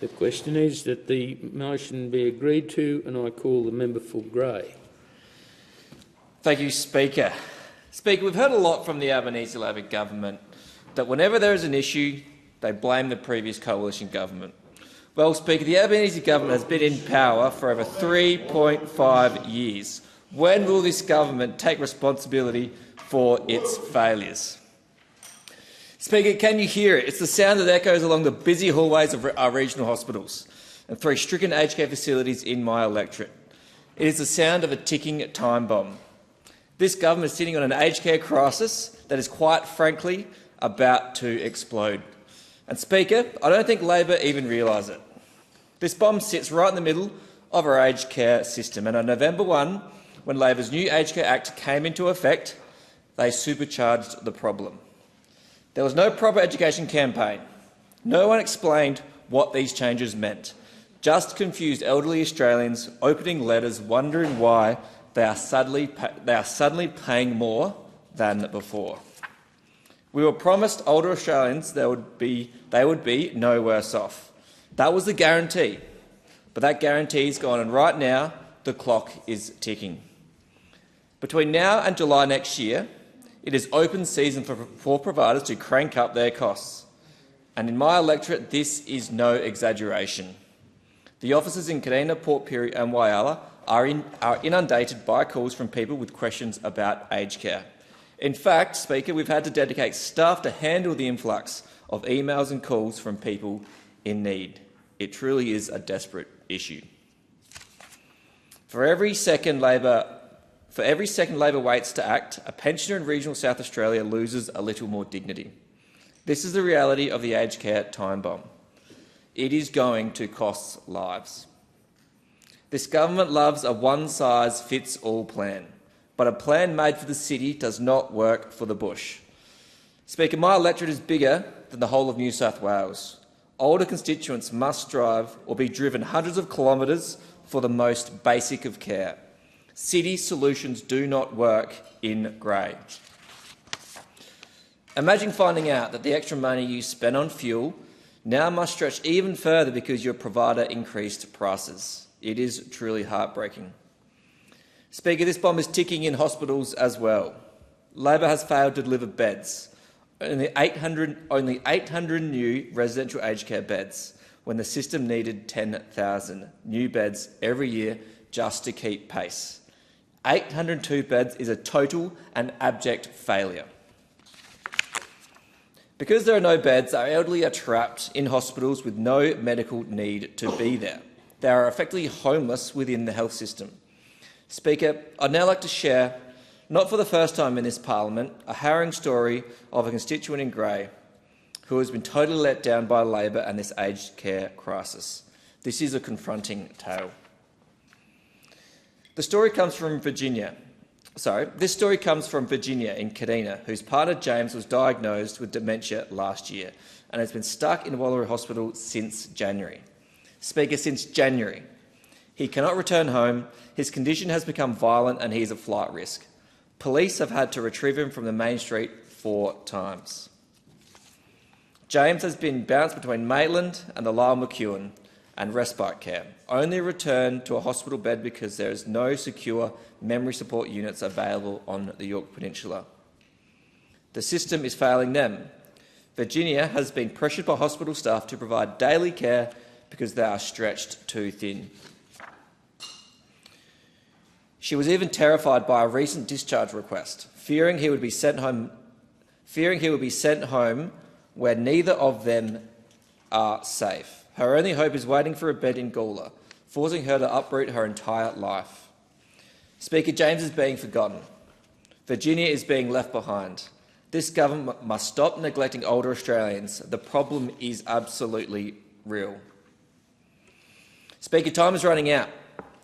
The question is that the motion be agreed to, and I call the member for Grey. Thank you, Speaker. Speaker, we've heard a lot from the Albanese Labor government that whenever there is an issue, they blame the previous coalition government. Well, Speaker, the Albanese government has been in power for over 3.5 years. When will this government take responsibility for its failures? Speaker, can you hear it? It's the sound that echoes along the busy hallways of our regional hospitals and 3 stricken aged care facilities in my electorate. It is the sound of a ticking time bomb. This government is sitting on an aged care crisis that is quite frankly about to explode. And Speaker, I don't think Labor even realise it. This bomb sits right in the middle of our aged care system, and on November 1, when Labor's new Aged Care Act came into effect, they supercharged the problem. There was no proper education campaign. No one explained what these changes meant. Just confused elderly Australians opening letters wondering why they are suddenly paying more than before. We were promised older Australians they would be no worse off. That was the guarantee. But that guarantee is gone, and right now the clock is ticking. Between now and July next year, it is open season for providers to crank up their costs. And in my electorate, this is no exaggeration. The offices in Kadina, Port Pirie and Whyalla are inundated by calls from people with questions about aged care. In fact, Speaker, we've had to dedicate staff to handle the influx of emails and calls from people in need. It truly is a desperate issue. For every second Labor waits to act, a pensioner in regional South Australia loses a little more dignity. This is the reality of the aged care time bomb. It is going to cost lives. This government loves a one-size-fits-all plan, but a plan made for the city does not work for the bush. Speaker, my electorate is bigger than the whole of New South Wales. Older constituents must drive or be driven hundreds of kilometres for the most basic of care. City solutions do not work in grey. Imagine finding out that the extra money you spent on fuel now must stretch even further because your provider increased prices. It is truly heartbreaking. Speaker, this bomb is ticking in hospitals as well. Labor has failed to deliver beds. Only 800 new residential aged care beds when the system needed 10,000 new beds every year just to keep pace. 802 beds is a total and abject failure. Because there are no beds, our elderly are trapped in hospitals with no medical need to be there. They are effectively homeless within the health system. Speaker, I'd now like to share, not for the first time in this parliament, a harrowing story of a constituent in Grey who has been totally let down by Labor and this aged care crisis. This is a confronting tale. This story comes from Virginia in Kadina, whose partner James was diagnosed with dementia last year and has been stuck in Wallaroo Hospital since January. Speaker, since January. He cannot return home, his condition has become violent and he is a flight risk. Police have had to retrieve him from the main street 4 times. James has been bounced between Maitland and the Lyle McEwen and respite care, only returned to a hospital bed because there is no secure memory support units available on the Yorke Peninsula. The system is failing them. Virginia has been pressured by hospital staff to provide daily care because they are stretched too thin. She was even terrified by a recent discharge request, fearing he would be sent home where neither of them are safe. Her only hope is waiting for a bed in Gawler, forcing her to uproot her entire life. Speaker, James is being forgotten. Virginia is being left behind. This government must stop neglecting older Australians. The problem is absolutely real. Speaker, time is running out.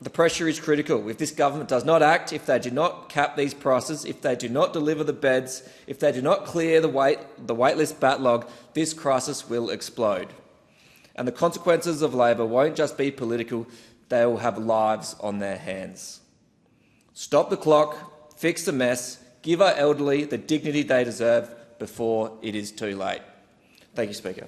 The pressure is critical. If this government does not act, if they do not cap these prices, if they do not deliver the beds, if they do not clear the waitlist backlog, this crisis will explode. And the consequences of Labor won't just be political, they will have lives on their hands. Stop the clock, fix the mess, give our elderly the dignity they deserve before it is too late. Thank you, Speaker.